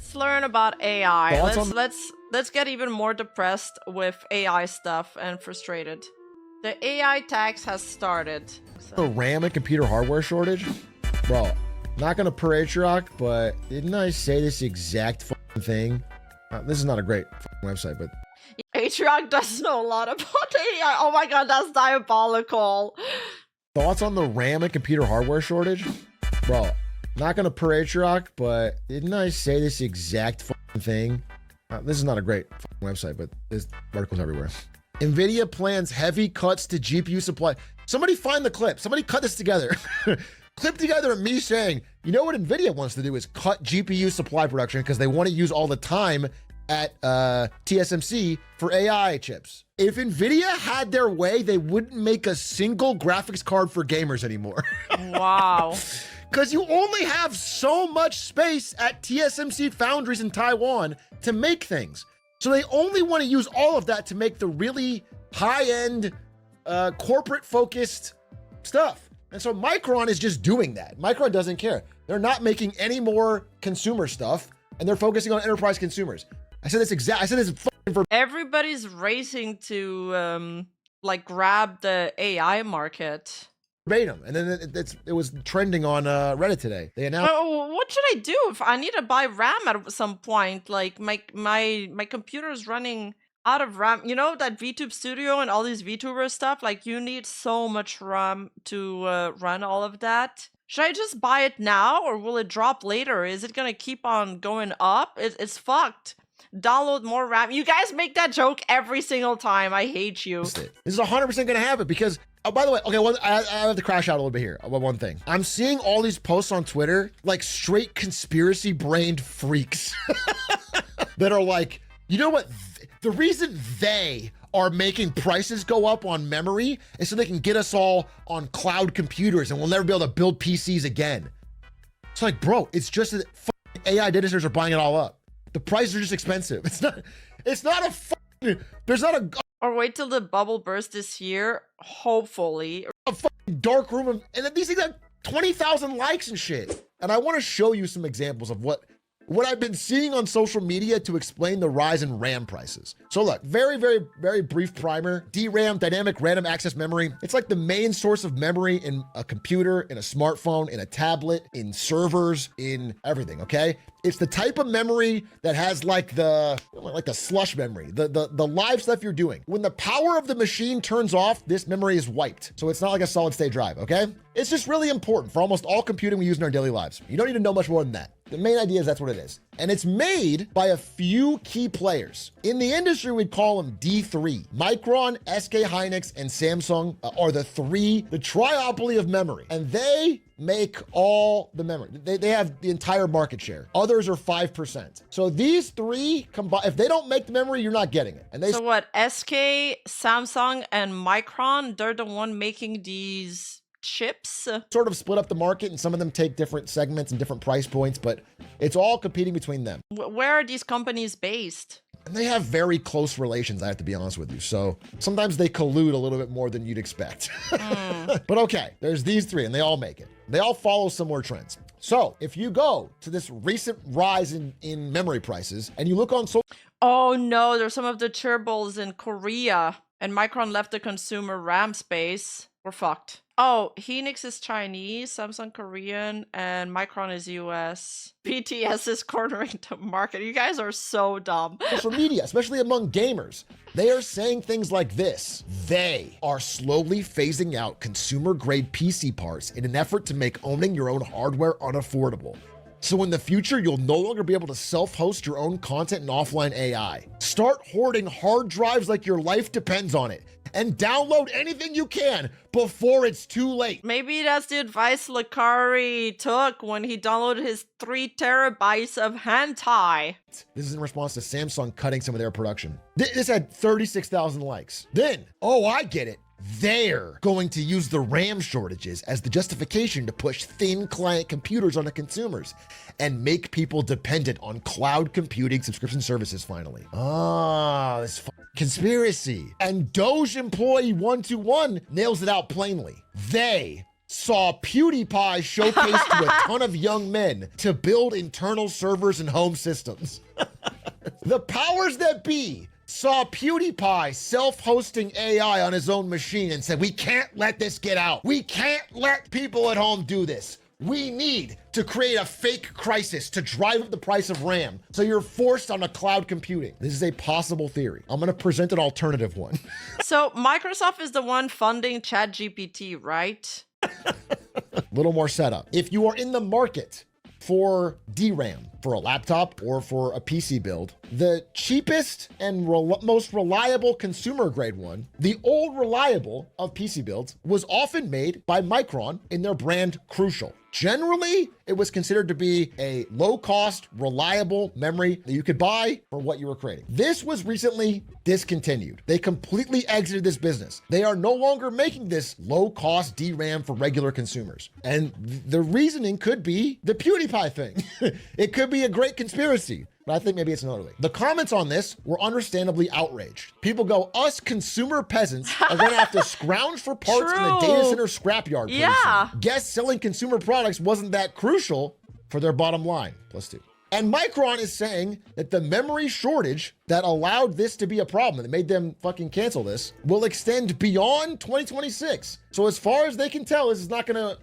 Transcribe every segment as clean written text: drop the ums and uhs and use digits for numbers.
Let's learn about AI. Thoughts Let's get even more depressed with AI stuff and frustrated. The AI tax has started. The RAM and computer hardware shortage? Bro, not gonna parade rock, but didn't I say this exact thing? This is not a great website, but Atriarch does know a lot about AI. Oh my god, that's diabolical. thoughts on the RAM and computer hardware shortage? Bro, not gonna parade rock, but didn't I say this exact thing? This is not a great website, but there's articles everywhere. NVIDIA plans heavy cuts to GPU supply. Somebody find the clip. Somebody cut this together. Clip together me saying, you know what NVIDIA wants to do is cut GPU supply production because they want to use all the time at TSMC for AI chips. If NVIDIA had their way, they wouldn't make a single graphics card for gamers anymore. Wow. Because you only have so much space at TSMC foundries in Taiwan to make things. So they only want to use all of that to make the really high-end, corporate-focused stuff. And so Micron is just doing that. Micron doesn't care. They're not making any more consumer stuff, and they're focusing on enterprise consumers. I said this for Everybody's racing to like grab the AI market. verbatim, and then it was trending on Reddit today. They announced. Oh, what should I do if I need to buy RAM at some point? Like my computer is running out of RAM. You know that VTube Studio and all these VTuber stuff. Like you need so much RAM to run all of that. Should I just buy it now, or will it drop later? Is it gonna keep on going up? It's fucked. Download more RAM. You guys make that joke every single time. I hate you. This is 100% going to happen because, oh, by the way, okay, well, I have to crash out a little bit here. One thing. I'm seeing all these posts on Twitter, like straight conspiracy brained freaks that are like, you know what? The reason they are making prices go up on memory is so they can get us all on cloud computers and we'll never be able to build PCs again. It's like, bro, it's just that AI data centers are buying it all up. The prices are just expensive. It's not there's not a Or wait till the bubble bursts this year, hopefully. dark room and these things have 20,000 likes and shit. And I want to show you some examples of what I've been seeing on social media to explain the rise in RAM prices. So look, very, very, very brief primer. DRAM, dynamic random access memory. It's like the main source of memory in a computer, in a smartphone, in a tablet, in servers, in everything, okay? It's the type of memory that has like the slush memory, the live stuff you're doing. When the power of the machine turns off, this memory is wiped. So it's not like a solid state drive, okay? It's just really important for almost all computing we use in our daily lives. You don't need to know much more than that. The main idea is that's what it is. And it's made by a few key players. In the industry, we'd call them D3. Micron, SK Hynix, and Samsung are the triopoly of memory. And they make all the memory. They have the entire market share. Others are 5%. So these three combine, if they don't make the memory, you're not getting it. And they So what, SK, Samsung, and Micron, they're the one making these chips? sort of split up the market, and some of them take different segments and different price points, but it's all competing between them. Where are these companies based? And they have very close relations, I have to be honest with you. So sometimes they collude a little bit more than you'd expect. But okay, there's these three and they all make it. They all follow similar trends. So if you go to this recent rise in memory prices and you look on social. Oh no, there's some of the turbos in Korea and Micron left the consumer RAM space. We're fucked. Oh, Hynix is Chinese, Samsung Korean, and Micron is US. BTS is cornering the market. You guys are so dumb. Social media, especially among gamers, they are saying things like this. They are slowly phasing out consumer-grade PC parts in an effort to make owning your own hardware unaffordable. So in the future, you'll no longer be able to self-host your own content in offline AI. Start hoarding hard drives like your life depends on it, and download anything you can before it's too late. Maybe that's the advice Lakari took when he downloaded his 3 terabytes of hentai. This is in response to Samsung cutting some of their production. This had 36,000 likes. Then, oh, I get it. They're going to use the RAM shortages as the justification to push thin client computers onto consumers and make people dependent on cloud computing subscription services finally. Ah, this conspiracy. And Doge employee 121 nails it out plainly. They saw PewDiePie showcased to a ton of young men to build internal servers and home systems. The powers that be saw PewDiePie self-hosting AI on his own machine and said, we can't let this get out. We can't let people at home do this. We need to create a fake crisis to drive up the price of RAM, so you're forced on a cloud computing. This is a possible theory. I'm gonna present an alternative one. So Microsoft is the one funding ChatGPT, right? Little more setup. If you are in the market for DRAM, for a laptop or for a PC build, the cheapest and most reliable consumer grade one, the old reliable of PC builds, was often made by Micron in their brand Crucial. Generally, it was considered to be a low-cost, reliable memory that you could buy for what you were creating. This was recently discontinued. They completely exited this business. They are no longer making this low-cost DRAM for regular consumers. And the reasoning could be the PewDiePie thing. It could be a great conspiracy, but I think maybe it's another way. The comments on this were understandably outraged. People go, us consumer peasants are gonna have to scrounge for parts in the data center scrapyard pretty soon. Guess selling consumer products wasn't that crucial for their bottom line. +2. And Micron is saying that the memory shortage that allowed this to be a problem, that made them fucking cancel this, will extend beyond 2026. So as far as they can tell, this is not gonna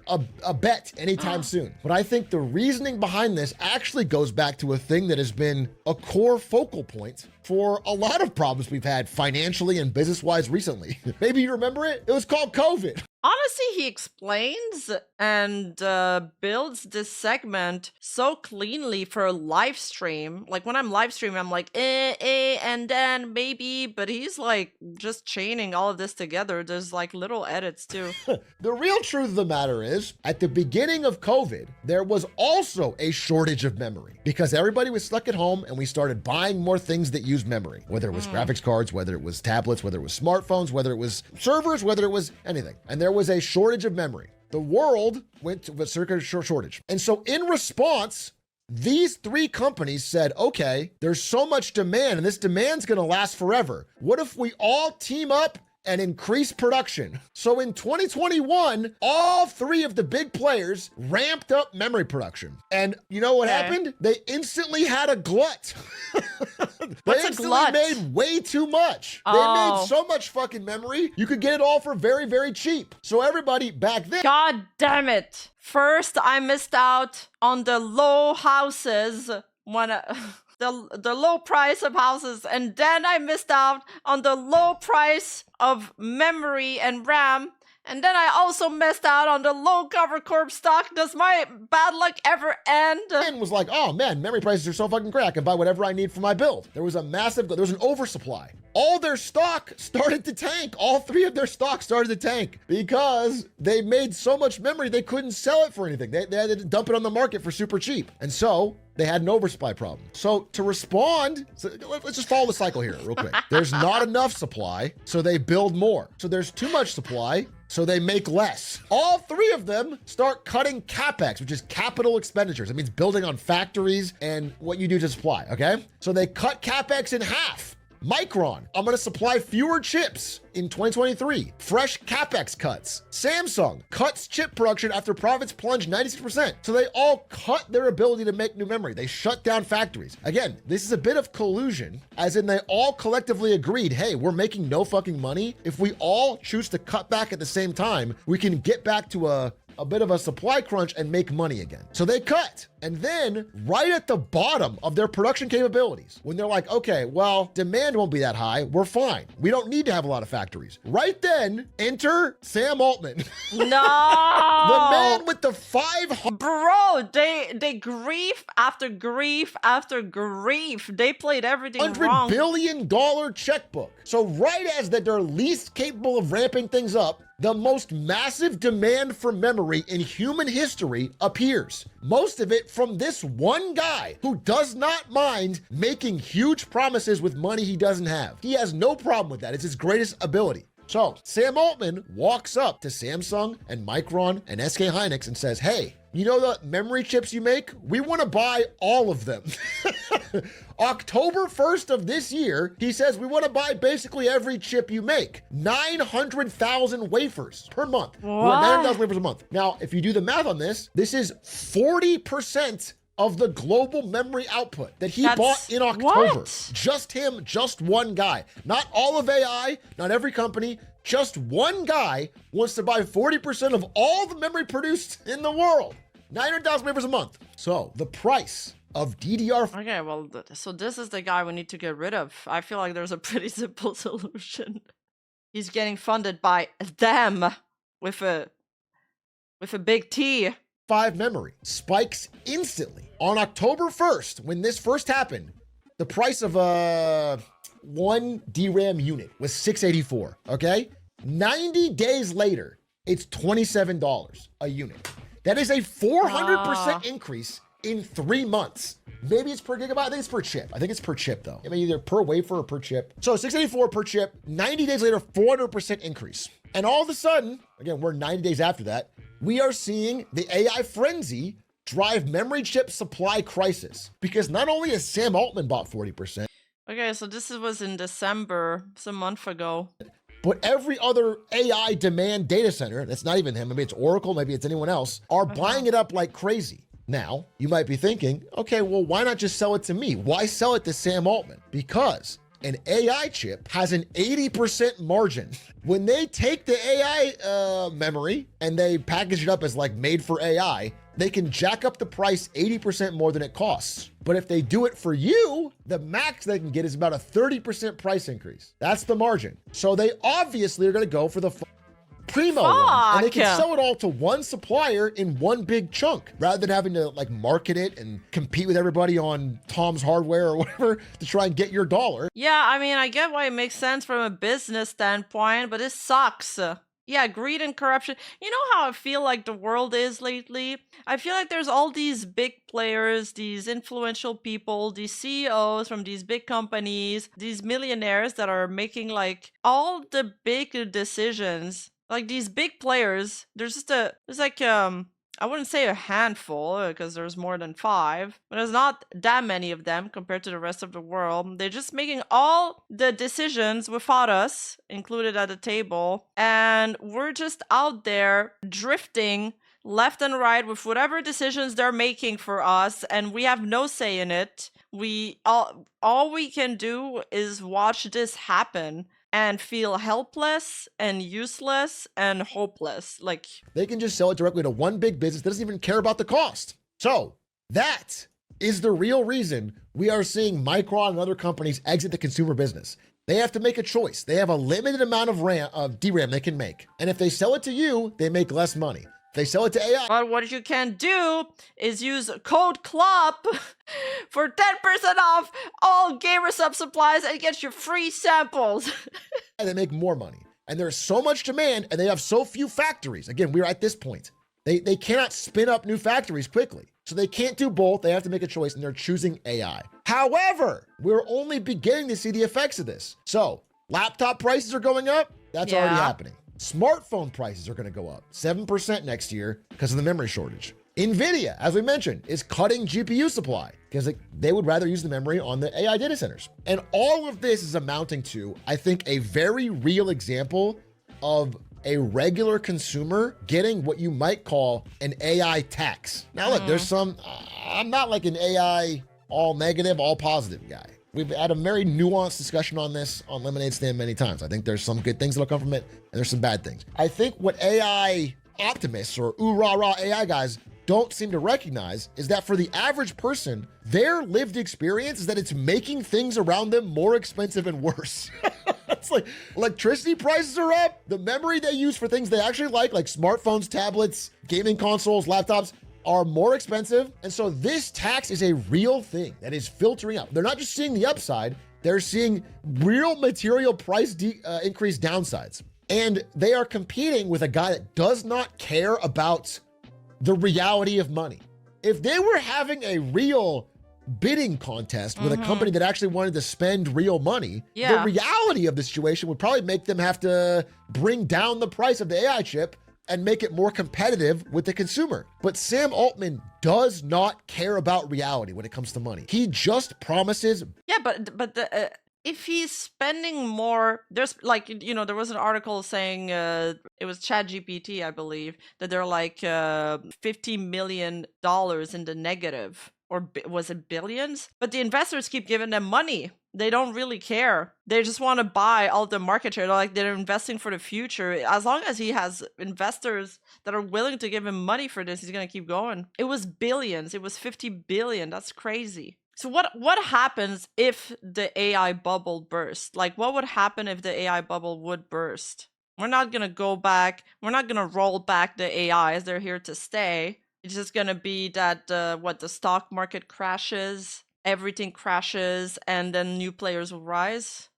abet anytime soon. But I think the reasoning behind this actually goes back to a thing that has been a core focal point for a lot of problems we've had financially and business-wise recently. Maybe you remember it? It was called COVID. Honestly, he explains and builds this segment so cleanly for a live stream. Like when I'm live streaming, I'm like, and then maybe, but he's like just chaining all of this together. There's like little edits too. The real truth of the matter is, at the beginning of COVID, there was also a shortage of memory because everybody was stuck at home and we started buying more things that use memory, whether it was graphics cards, whether it was tablets, whether it was smartphones, whether it was servers, whether it was anything. And there was a shortage of memory. The world went to a circuit shortage. And so in response, these three companies said, okay, there's so much demand and this demand's gonna last forever. What if we all team up and increase production? So in 2021, all three of the big players ramped up memory production. And you know what happened? They instantly had a glut. They instantly made way too much. They made so much fucking memory, you could get it all for very, very cheap. So everybody back then— God damn it. First, I missed out on the low houses when the low price of houses, and then I missed out on the low price of memory and RAM, and then I also missed out on the low cover corp stock. Does my bad luck ever end? And was like, oh man, memory prices are so fucking great, I can buy whatever I need for my build. There was an oversupply. All their stock started to tank. All three of their stocks started to tank because they made so much memory they couldn't sell it for anything. They had to dump it on the market for super cheap. And so they had an oversupply problem. So to respond, let's just follow the cycle here real quick. There's not enough supply, so they build more. So there's too much supply, so they make less. All three of them start cutting CapEx, which is capital expenditures. It means building on factories and what you do to supply, okay? So they cut CapEx in half. Micron, I'm gonna supply fewer chips in 2023. Fresh CapEx cuts. Samsung cuts chip production after profits plunged 96%. So they all cut their ability to make new memory. They shut down factories. Again, this is a bit of collusion, as in they all collectively agreed, hey, we're making no fucking money. If we all choose to cut back at the same time, we can get back to a bit of a supply crunch and make money again. So they cut. And then right at the bottom of their production capabilities, when they're like, okay, well, demand won't be that high, we're fine. We don't need to have a lot of factories. Right then, enter Sam Altman. No! The man with the 500— Bro, they grief after grief after grief. They played everything wrong. $100 billion checkbook. So right as that they're least capable of ramping things up, the most massive demand for memory in human history appears. Most of it from this one guy who does not mind making huge promises with money he doesn't have. He has no problem with that. It's his greatest ability. So Sam Altman walks up to Samsung and Micron and SK Hynix and says, hey, you know the memory chips you make? We want to buy all of them. October 1st of this year, he says, we want to buy basically every chip you make. 900,000 wafers per month. We're at 900,000 wafers a month. Now, if you do the math on this, this is 40% of the global memory output that he bought in October. What? Just him, just one guy. Not all of AI, not every company, just one guy wants to buy 40% of all the memory produced in the world. 900,000 wafers a month. So the price of DDR. Okay, well, so this is the guy we need to get rid of. I feel like there's a pretty simple solution. He's getting funded by them with a big T. 5 memory spikes instantly. On October 1st, when this first happened, the price of one DRAM unit was $684, okay? 90 days later, it's $27 a unit. That is a 400% increase in 3 months. Maybe it's per gigabyte. I think it's per chip. I think it's per chip though. I mean, either per wafer or per chip. So $684 per chip, 90 days later, 400% increase. And all of a sudden, again, we're 90 days after that, we are seeing the AI frenzy drive memory chip supply crisis. Because not only has Sam Altman bought 40%. Okay, so this was in December, it's a month ago. But every other AI demand data center, that's not even him, maybe it's Oracle, maybe it's anyone else, are buying it up like crazy. Now, you might be thinking, okay, well, why not just sell it to me? Why sell it to Sam Altman? Because an AI chip has an 80% margin. When they take the AI memory and they package it up as like made for AI, they can jack up the price 80% more than it costs. But if they do it for you, the max they can get is about a 30% price increase. That's the margin. So they obviously are gonna go for the primo one, and they can sell it all to one supplier in one big chunk rather than having to like market it and compete with everybody on Tom's Hardware or whatever to try and get your dollar. Yeah, I mean, I get why it makes sense from a business standpoint, but it sucks. Yeah, greed and corruption. You know how I feel like the world is lately? I feel like there's all these big players, these influential people, these CEOs from these big companies, these millionaires that are making like all the big decisions. Like these big players, there's like I wouldn't say a handful because there's more than 5, but there's not that many of them compared to the rest of the world. They're just making all the decisions without us included at the table, and we're just out there drifting left and right with whatever decisions they're making for us, and we have no say in it. All we can do is watch this happen and feel helpless and useless and hopeless. Like they can just sell it directly to one big business that doesn't even care about the cost. So that is the real reason we are seeing Micron and other companies exit the consumer business. They have to make a choice. They have a limited amount of DRAM they can make. And if they sell it to you, they make less money. They sell it to AI. But what you can do is use code CLUB for 10% off all GamerSub supplies and get your free samples. And they make more money. And there's so much demand and they have so few factories. Again, we're at this point. They cannot spin up new factories quickly. So they can't do both. They have to make a choice and they're choosing AI. However, we're only beginning to see the effects of this. So laptop prices are going up. That's already happening. Smartphone prices are going to go up 7% next year because of the memory shortage. NVIDIA, as we mentioned, is cutting GPU supply because they would rather use the memory on the AI data centers. And all of this is amounting to, I think, a very real example of a regular consumer getting what you might call an AI tax. Now, look, there's I'm not like an AI all negative, all positive guy. We've had a very nuanced discussion on this on Lemonade Stand many times. I think there's some good things that'll come from it, and there's some bad things. I think what AI optimists or ooh-rah-rah AI guys don't seem to recognize is that for the average person, their lived experience is that it's making things around them more expensive and worse. It's like electricity prices are up. The memory they use for things they actually like smartphones, tablets, gaming consoles, laptops, are more expensive. And so this tax is a real thing that is filtering out. They're not just seeing the upside, they're seeing real material price increase downsides. And they are competing with a guy that does not care about the reality of money. If they were having a real bidding contest with a company that actually wanted to spend real money, the reality of the situation would probably make them have to bring down the price of the AI chip and make it more competitive with the consumer. But Sam Altman does not care about reality when it comes to money. He just promises. Yeah, if he's spending more, there's like, there was an article saying it was ChatGPT, I believe, that they're like $50 million in the negative, or was it billions? But the investors keep giving them money. They don't really care. They just want to buy all the market share. They're investing for the future. As long as he has investors that are willing to give him money for this, he's gonna keep going. It was billions. It was 50 billion. That's crazy. So what happens if the AI bubble burst? Like, what would happen if the AI bubble would burst? We're not gonna go back. We're not gonna roll back the AIs. They're here to stay. It's just gonna be that the stock market crashes, everything crashes, and then new players will rise.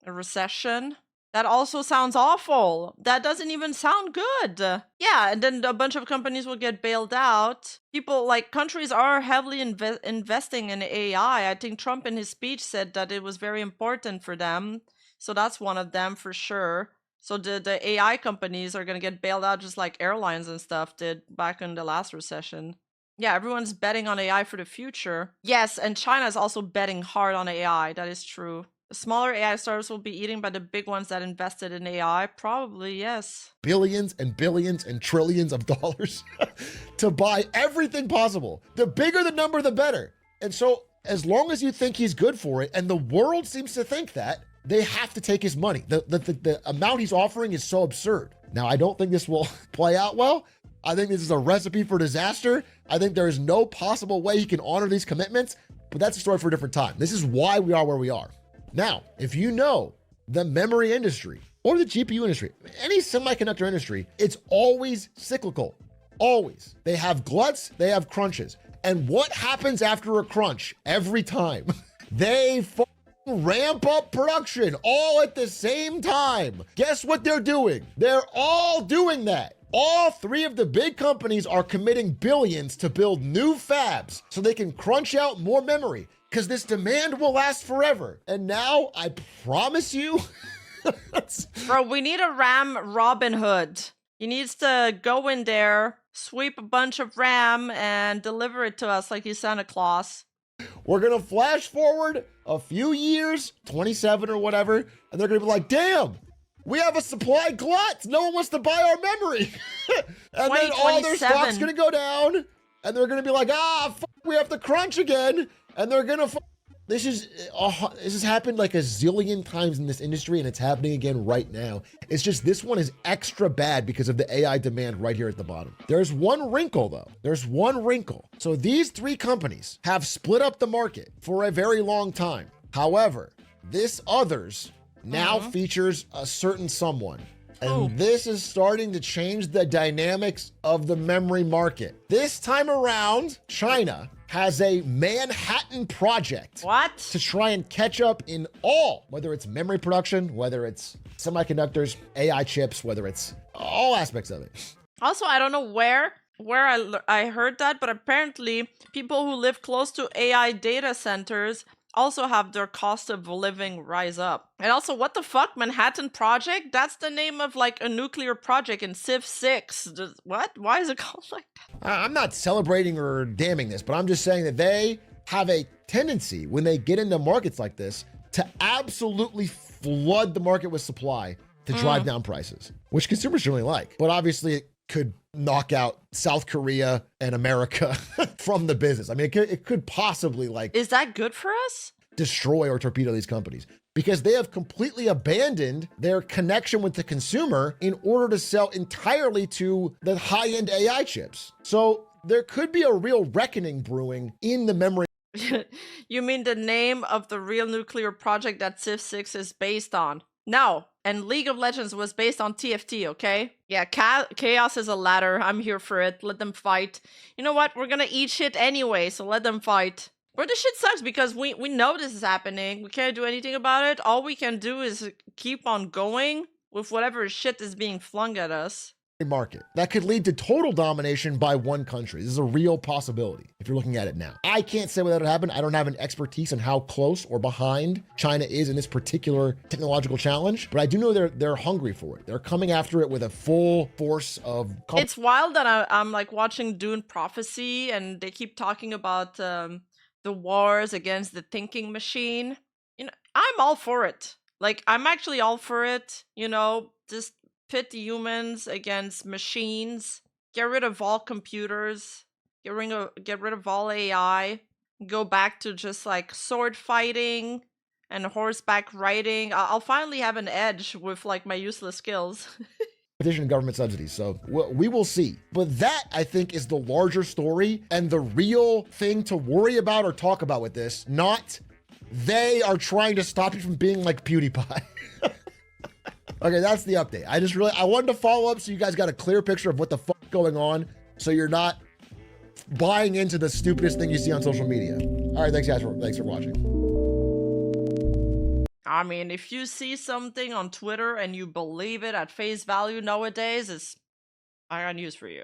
A recession. That also sounds awful. That doesn't even sound good. Yeah, and then a bunch of companies will get bailed out. People, like, countries are heavily investing in AI. I think Trump in his speech said that it was very important for them. So that's one of them for sure. So the AI companies are going to get bailed out just like airlines and stuff did back in the last recession. Yeah, everyone's betting on AI for the future. Yes, and China is also betting hard on AI. That is true. The smaller AI startups will be eaten by the big ones that invested in AI. Probably, yes. Billions and billions and trillions of dollars to buy everything possible. The bigger the number, the better. And so as long as you think he's good for it, and the world seems to think that, they have to take his money. The amount he's offering is so absurd. Now, I don't think this will play out well. I think this is a recipe for disaster. I think there is no possible way he can honor these commitments, but that's a story for a different time. This is why we are where we are. Now, if you know the memory industry or the GPU industry, any semiconductor industry, it's always cyclical, always. They have gluts, they have crunches. And what happens after a crunch every time? They ramp up production all at the same time. Guess what they're doing? They're all doing that. All three of the big companies are committing billions to build new fabs so they can crunch out more memory, because this demand will last forever. And now, I promise you... Bro, we need a RAM Robin Hood. He needs to go in there, sweep a bunch of RAM, and deliver it to us like he's Santa Claus. We're going to flash forward a few years, 27 or whatever, and they're going to be like, damn, we have a supply glut. No one wants to buy our memory. And then all their stock's going to go down, and they're going to be like, we have to crunch again. And they're going to... This has happened like a zillion times in this industry, and it's happening again right now. It's just this one is extra bad because of the AI demand right here at the bottom. There's one wrinkle, though. There's one wrinkle. So these three companies have split up the market for a very long time. However, this others now features a certain someone. And this is starting to change the dynamics of the memory market. This time around, China has a Manhattan project. What? To try and catch up in all, whether it's memory production, whether it's semiconductors, AI chips, whether it's all aspects of it. Also, I don't know where I heard that, but apparently people who live close to AI data centers also have their cost of living rise up. And also, what the fuck? Manhattan Project? That's the name of like a nuclear project in Civ 6. What? Why is it called like that? I'm not celebrating or damning this, but I'm just saying that they have a tendency when they get into markets like this to absolutely flood the market with supply to drive down prices, which consumers really like. But obviously it could knock out South Korea and America from the business. I mean, it could possibly like... Is that good for us? Destroy or torpedo these companies because they have completely abandoned their connection with the consumer in order to sell entirely to the high-end AI chips. So there could be a real reckoning brewing in the memory. You mean the name of the real nuclear project that Civ 6 is based on? No. And League of Legends was based on TFT, okay? Yeah, chaos is a ladder. I'm here for it. Let them fight. You know what? We're gonna eat shit anyway, so let them fight. But this shit sucks because we know this is happening. We can't do anything about it. All we can do is keep on going with whatever shit is being flung at us. market that could lead to total domination by one country. This is a real possibility if you're looking at it now. I can't say whether it'll happen. I don't have an expertise on how close or behind China is in this particular technological challenge, but I do know they're hungry for it. They're coming after it with a full force of. It's wild that I'm like watching Dune Prophecy, and they keep talking about the wars against the thinking machine. You know, I'm all for it. Like, I'm actually all for it. You know, just pit the humans against machines, get rid of all computers, get rid of all AI, go back to just like sword fighting and horseback riding. I'll finally have an edge with like my useless skills. Competition and government subsidies. So we will see. But that, I think, is the larger story and the real thing to worry about or talk about with this, not they are trying to stop you from being like PewDiePie. Okay, that's the update. I wanted to follow up so you guys got a clear picture of what the fuck going on, so you're not buying into the stupidest thing you see on social media. All right, thanks guys thanks for watching. I mean, if you see something on Twitter and you believe it at face value nowadays, I got news for you.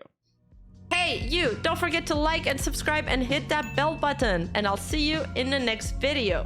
Hey, you! Don't forget to like and subscribe and hit that bell button, and I'll see you in the next video.